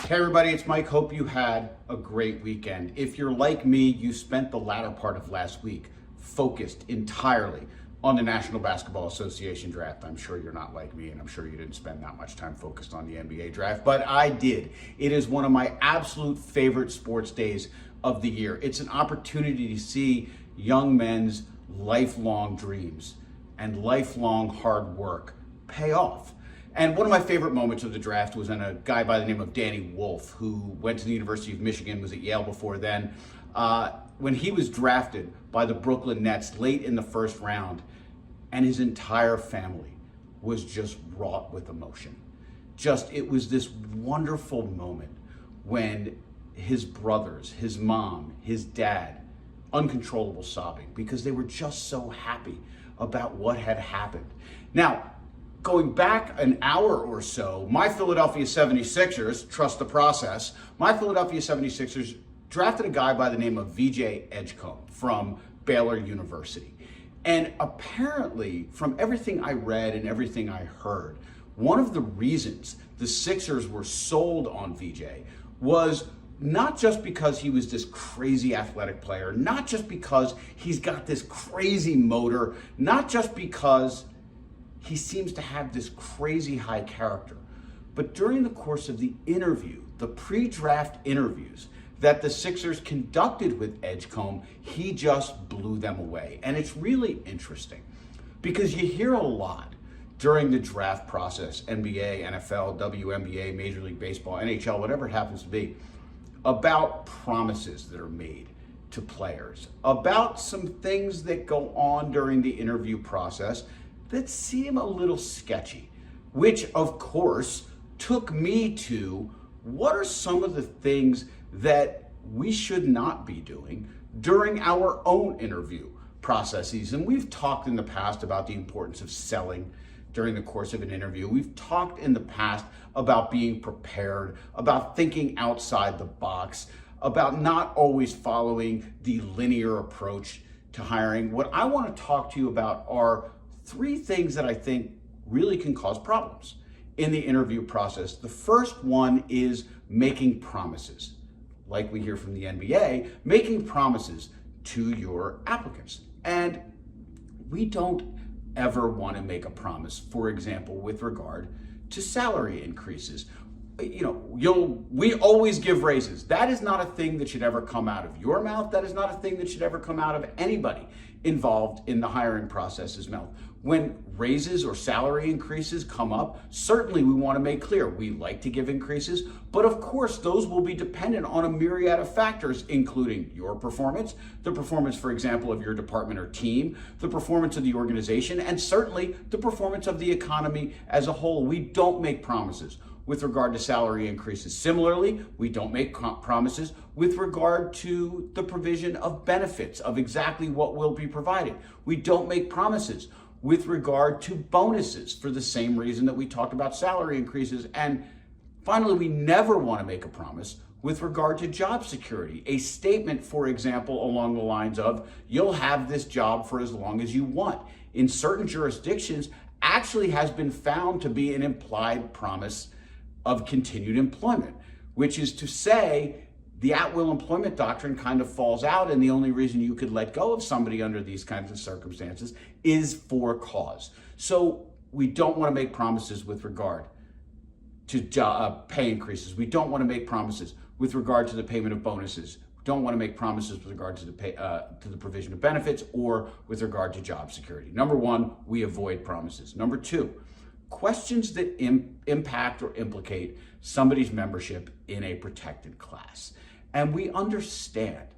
Hey everybody, it's Mike. Hope you had a great weekend. If you're like me, you spent the latter part of last week focused entirely on the National Basketball Association draft. I'm sure you're not like me, and I'm sure you didn't spend that much time focused on the NBA draft, but I did. It is one of my absolute favorite sports days of the year. It's an opportunity to see young men's lifelong dreams and lifelong hard work pay off. And one of my favorite moments of the draft was when a guy by the name of Danny Wolf, who went to the University of Michigan, was at Yale before then, when he was drafted by the Brooklyn Nets late in the first round, and his entire family was just wrought with emotion. It was this wonderful moment when his brothers, his mom, his dad, uncontrollable sobbing because they were just so happy about what had happened. Now, going back an hour or so, my Philadelphia 76ers, trust the process, my Philadelphia 76ers drafted a guy by the name of VJ Edgecombe from Baylor University. And apparently, from everything I read and everything I heard, one of the reasons the Sixers were sold on VJ was not just because he was this crazy athletic player, not just because he's got this crazy motor, not just because he seems to have this crazy high character. But during the course of the interview, the pre-draft interviews that the Sixers conducted with Edgecombe, he just blew them away. And it's really interesting because you hear a lot during the draft process, NBA, NFL, WNBA, Major League Baseball, NHL, whatever it happens to be, about promises that are made to players, about some things that go on during the interview process that seem a little sketchy, which of course took me to what are some of the things that we should not be doing during our own interview processes. And we've talked in the past about the importance of selling during the course of an interview. We've talked in the past about being prepared, about thinking outside the box, about not always following the linear approach to hiring. What I want to talk to you about are three things that I think really can cause problems in the interview process. The first one is making promises. Like we hear from the NBA, making promises to your applicants. And we don't ever want to make a promise, for example, with regard to salary increases. We always give raises. That is not a thing that should ever come out of your mouth. That is not a thing that should ever come out of anybody involved in the hiring process's mouth. When raises or salary increases come up, certainly we want to make clear we like to give increases, but of course those will be dependent on a myriad of factors, including your performance, the performance, for example, of your department or team, the performance of the organization, and certainly the performance of the economy as a whole. We don't make promises with regard to salary increases. Similarly, we don't make promises with regard to the provision of benefits, of exactly what will be provided. We don't make promises with regard to bonuses for the same reason that we talked about salary increases. And finally, we never want to make a promise with regard to job security. A statement, for example, along the lines of, you'll have this job for as long as you want, in certain jurisdictions actually has been found to be an implied promise of continued employment, which is to say the at-will employment doctrine kind of falls out, and the only reason you could let go of somebody under these kinds of circumstances is for cause. So we don't want to make promises with regard to pay increases. We don't want to make promises with regard to the payment of bonuses. We don't want to make promises with regard to the provision of benefits or with regard to job security. Number one, we avoid promises. Number two, questions that impact or implicate somebody's membership in a protected class. And we understand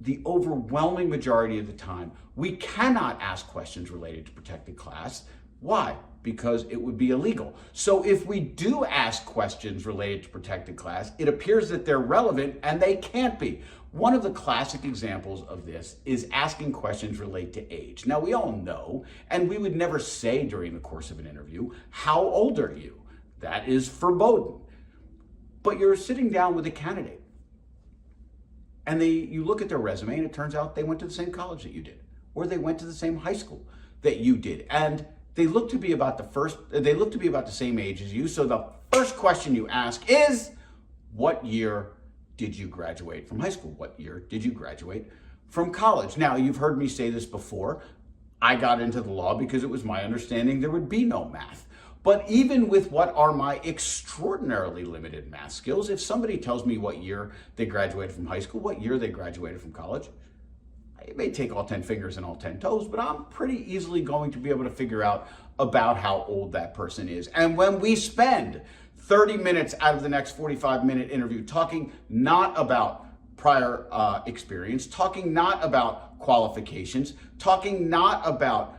the overwhelming majority of the time, we cannot ask questions related to protected class. Why? Because it would be illegal. So if we do ask questions related to protected class, it appears that they're relevant and they can't be. One of the classic examples of this is asking questions related to age. Now, we all know, and we would never say during the course of an interview, how old are you? That is verboten. But you're sitting down with a candidate and you look at their resume and it turns out they went to the same college that you did, or they went to the same high school that you did. And they look to be about the same age as you. So the first question you ask is, What year did you graduate from high school? What year did you graduate from college? Now, you've heard me say this before. I got into the law because it was my understanding there would be no math. But even with what are my extraordinarily limited math skills, if somebody tells me what year they graduated from high school, what year they graduated from college, it may take all 10 fingers and all 10 toes, but I'm pretty easily going to be able to figure out about how old that person is. And when we spend 30 minutes out of the next 45-minute interview talking not about prior experience, talking not about qualifications, talking not about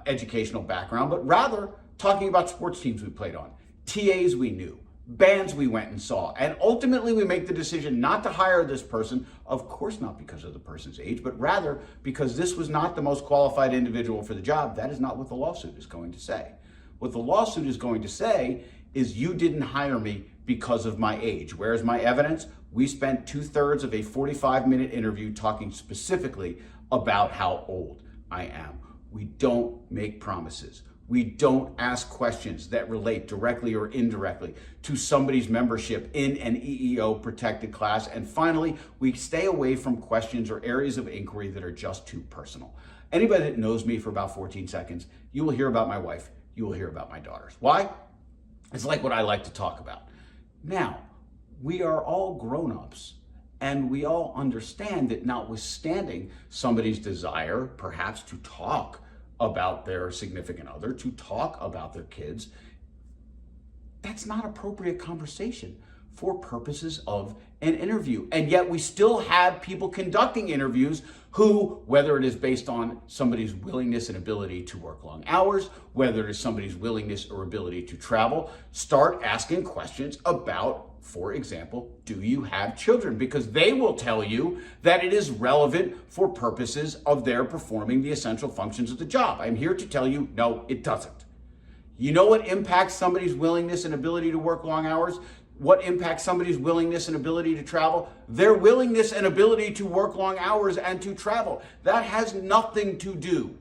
educational background, but rather talking about sports teams we played on, TAs we knew, bands we went and saw, and ultimately we make the decision not to hire this person, of course not because of the person's age, but rather because this was not the most qualified individual for the job. That is not what the lawsuit is going to say. What the lawsuit is going to say is you didn't hire me because of my age. Where's my evidence? We spent 2/3 of a 45-minute interview talking specifically about how old I am. We don't make promises. We don't ask questions that relate directly or indirectly to somebody's membership in an EEO protected class. And finally, we stay away from questions or areas of inquiry that are just too personal. Anybody that knows me for about 14 seconds, you will hear about my wife, you will hear about my daughters. Why? It's like what I like to talk about. Now, we are all grown-ups, and we all understand that notwithstanding somebody's desire, perhaps to talk about their significant other, to talk about their kids, that's not appropriate conversation for purposes of an interview. And yet we still have people conducting interviews who, whether it is based on somebody's willingness and ability to work long hours, whether it is somebody's willingness or ability to travel, start asking questions about, for example, do you have children? Because they will tell you that it is relevant for purposes of their performing the essential functions of the job. I'm here to tell you, no, it doesn't. You know what impacts somebody's willingness and ability to work long hours? What impacts somebody's willingness and ability to travel? Their willingness and ability to work long hours and to travel. That has nothing to do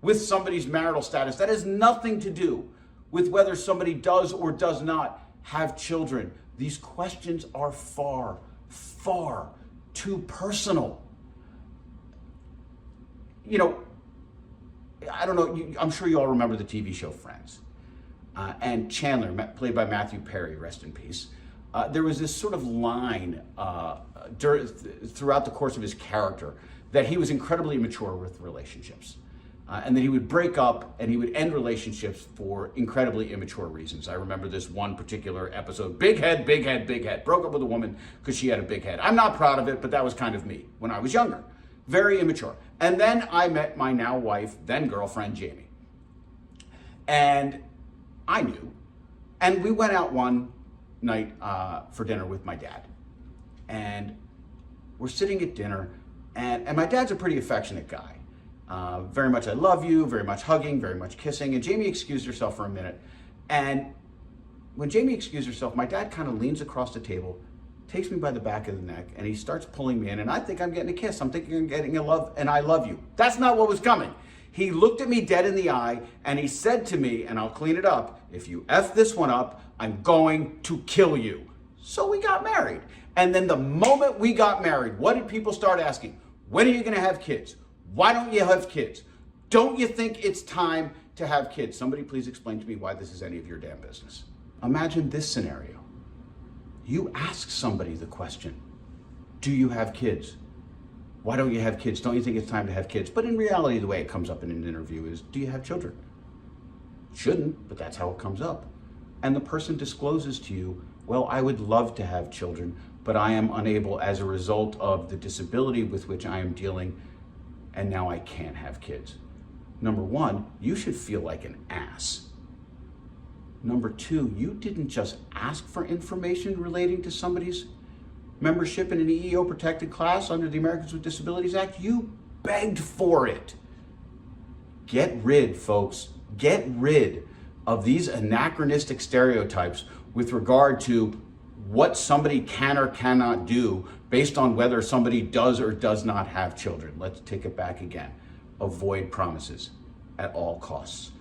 with somebody's marital status. That has nothing to do with whether somebody does or does not have children. These questions are far, far too personal. You know, I don't know, I'm sure you all remember the TV show Friends. And Chandler, played by Matthew Perry, rest in peace, there was this sort of line throughout the course of his character that he was incredibly immature with relationships. And that he would break up and he would end relationships for incredibly immature reasons. I remember this one particular episode, big head, big head, big head. Broke up with a woman because she had a big head. I'm not proud of it, but that was kind of me when I was younger. Very immature. And then I met my now wife, then girlfriend, Jamie. And I knew. And we went out one night for dinner with my dad. And we're sitting at dinner, and my dad's a pretty affectionate guy. Very much I love you, very much hugging, very much kissing. And Jamie excused herself for a minute. And when Jamie excused herself, my dad kind of leans across the table, takes me by the back of the neck, and he starts pulling me in. And I think I'm getting a kiss. I'm thinking I'm getting a love, and I love you. That's not what was coming. He looked at me dead in the eye, and he said to me, and I'll clean it up, if you F this one up, I'm going to kill you. So we got married. And then the moment we got married, what did people start asking? When are you going to have kids? Why don't you have kids? Don't you think it's time to have kids? Somebody please explain to me why this is any of your damn business. Imagine this scenario. You ask somebody the question, do you have kids? Why don't you have kids? Don't you think it's time to have kids? But in reality, the way it comes up in an interview is, do you have children? Shouldn't, but that's how it comes up. And the person discloses to you, well, I would love to have children, but I am unable as a result of the disability with which I am dealing, and now I can't have kids. Number one, you should feel like an ass. Number two, you didn't just ask for information relating to somebody's membership in an EEO protected class under the Americans with Disabilities Act, you begged for it. Get rid, folks, get rid of these anachronistic stereotypes with regard to what somebody can or cannot do based on whether somebody does or does not have children. Let's take it back again. Avoid promises at all costs.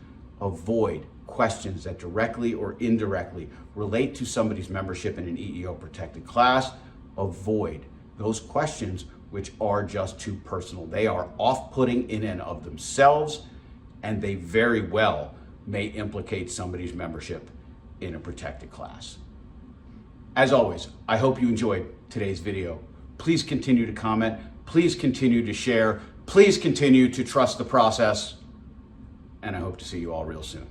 Avoid questions that directly or indirectly relate to somebody's membership in an EEO protected class, avoid those questions which are just too personal. They are off-putting in and of themselves, and they very well may implicate somebody's membership in a protected class. As always, I hope you enjoyed today's video. Please continue to comment. Please continue to share. Please continue to trust the process. And I hope to see you all real soon.